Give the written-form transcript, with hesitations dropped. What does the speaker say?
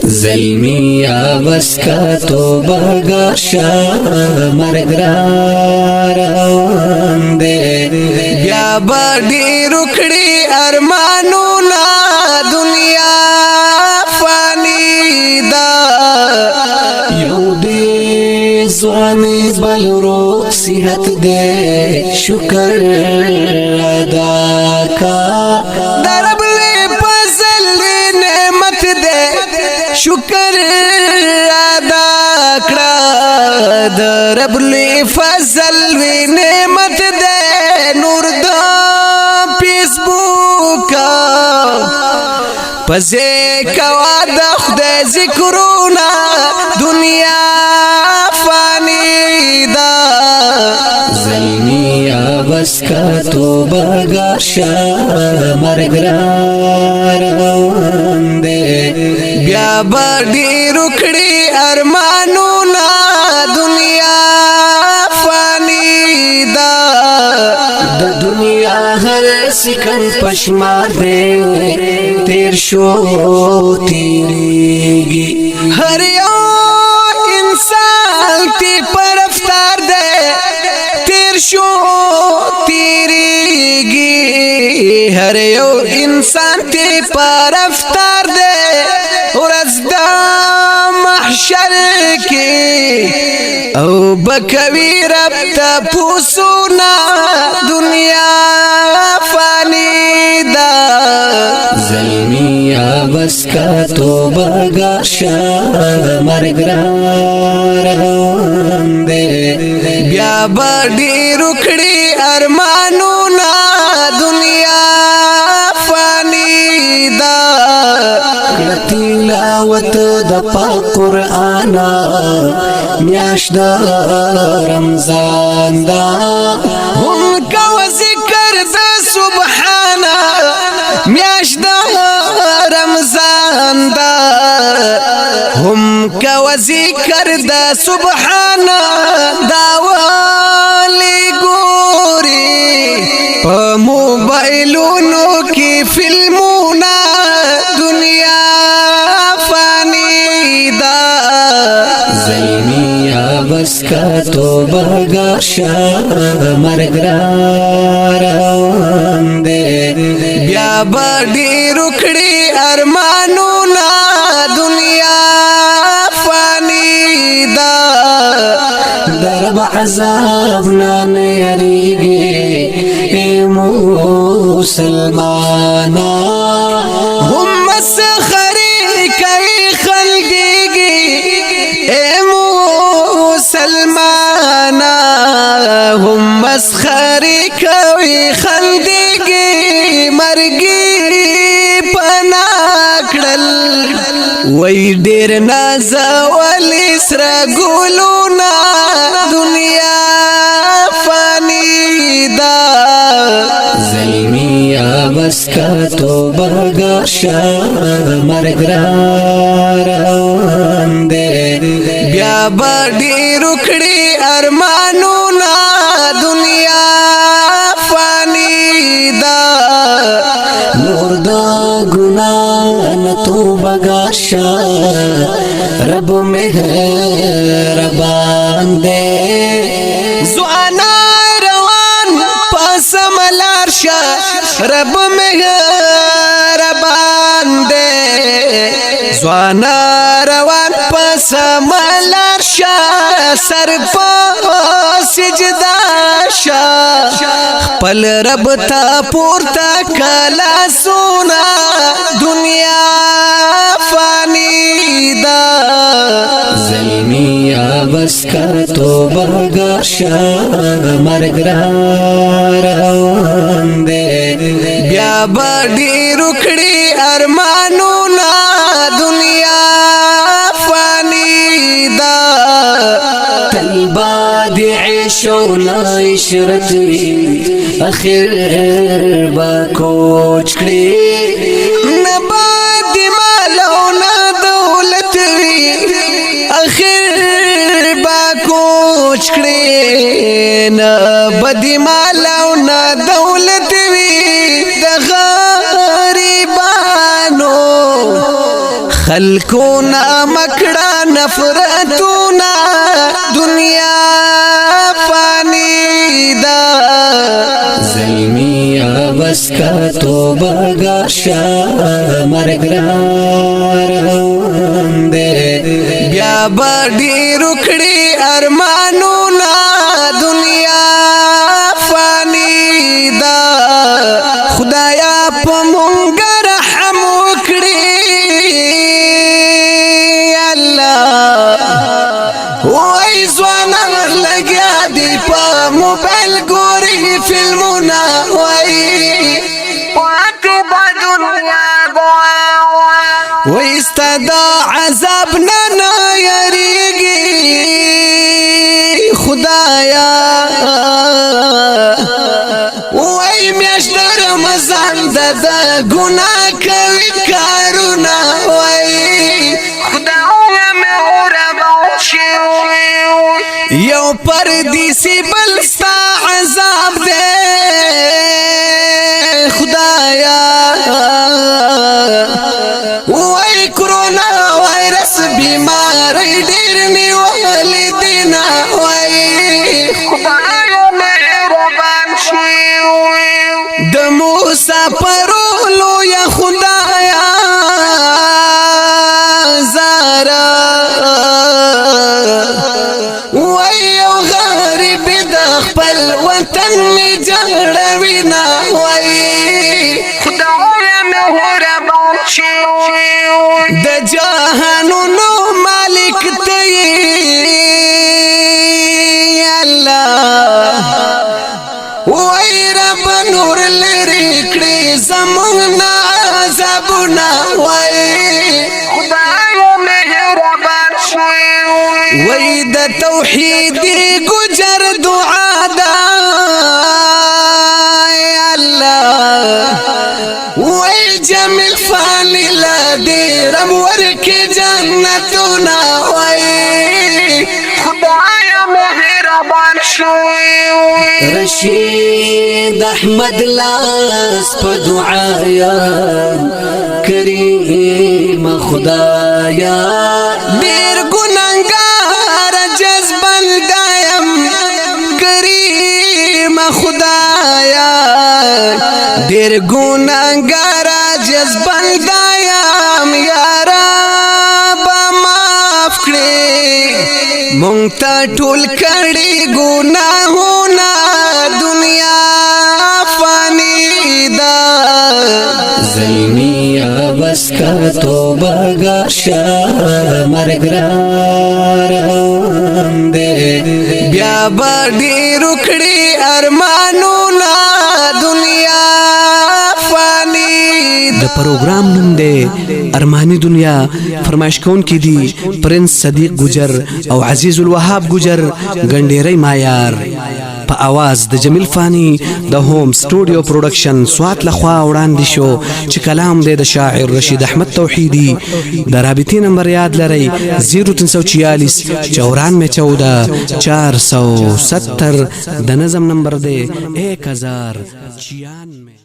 زلمی بس کا توبہ گاشا مرگ روان دے بیا بڑی رکڑی ارمانونا دنیا فانی دا یو دے زوانی بل روغ صحت دے شکر ادا کا درب لے پزل نعمت دے شکر ادا کڑا درب لے فضل نعمت دے نور دا پیس بوکا پزے کوا دا خدای ذکرونا دنیا فانی دا زلمی بس کا توبہ گاشا مرگ روان دے بیا بڑی رکڑی ارمانونا دنیا فانی دا دنیا ہر سکن پشمار دے تیر شو تیریگی ہر یو انسان تی پر افطار دے تیر شو تیریگی ہر یو انسان تی پر افطار دے اور از دا محشر کی او بکوی رب تا پوسونا دنیا فانی دا زلمی بس کا توبہ گاشا مرگ روان دے بیا بڑی رکڑی ارمانونا دنیا فانی دا تلاوت دا پاک قرآن میاش دا رمضان دا هم کا ذکر دا سبحانا میاش دا رمضان دا هم کا ذکر دا سبحانا دا والی گوری پا موبائلونو کی فلمونا دنیا فانی دا زلمی بس کا توبہ گاشا مرگ روان دے بیا بڑی رکڑی ارمانونا دنیا فانی دا درب عذاب نان یریگی اے مسلمانا هم مسخری کئی خلقیگی اے مسلمانا هم مسخری کئی خلقیگی مرگی پناکڑل وی دیر نازولی سرا گولونا دنیا فانی دا زلمی بس کا توبہ گاشا مرگ روان دے بیا بڑی رکڑی ارمانونا دنیا فانی دا نور دا گناہ نہ توبہ گاشا رب مہربان دے زوانا روان پاس ملارشا رب مہربان دے زوانا روان پاس ملارشا سر پا سجدہ شا پل رب تا پورتا کلا سونا دنیا فانی دا زلمی بس کا توبہ گاشا مرگ روان دے بیا بڑی رکڑی ارمانونا دنیا فانی دا طلبہ دی عیشونا عشرت وی اخر با کوچ کری نبا دی مالونا دولت وی اخر با کوچ کری نبا دی مالونا دولت وی دا غریبانو خلقونا مکڑا نفرتونا دنیا فانی دا زلمیا بس کا توبہ گاشا مرگران دے بیا بڑی رکڑی ارمانونا دنیا فانی دا خدایا پا مونگا رحم وکڑی اللہ وای زوانا لگیا دی پا موبایل گوری فلمونا وای وای استدا عذاب نا یریگی خدایا وای میاشت رمضان دا گناہ کوي کارونا وای خدایا مهربان شي یو پردیسی بلستا عذاب دے خدایا وای کرونا وایرس بیماری ډیر نیولې دینا وای خدایا مهربان شي د موسی پرولو یا خدایا زارا وای او غریب د خپل وطن می جوړوي نا وای خدایا مهربان شي د جهانونو مالک ته الله وای رب نور لري کړي زمون عذابنا وای خدایا مهربان شي وای د توحید گجر دعا دا الله وای جمیل فانی لا دیرم ورکی جنتونا وای خدایا مهربان شوی رشید احمد لاس پا دعایا کریم خدایا دیر گناہگار جذبن دایم کریم خدایا دیر گناہگار جذبن دایم یارا با معاف کړي مونږ ته ټول کړي ګناهونه دنیا فانی دا زلمیا بس کا توبہ گاشا مرگران دے بیا بڑی رکڑی ارمانونا دنیا فانی د پروگرام نوم دی ارمانی دنیا فرمایش کون کی دی پرنس صدیق گجر او عزیز الوهاب گجر گنڈیری مایار په आवाज د جمیل فانی د هوم سټوډیو پروډکشن سوات لخوا وړاندې شو چې کلام دی د شاعر رشید احمد توحیدی د رابطې نمبر یاد لرئ 0346 9414 470 د نظم نمبر دی 1096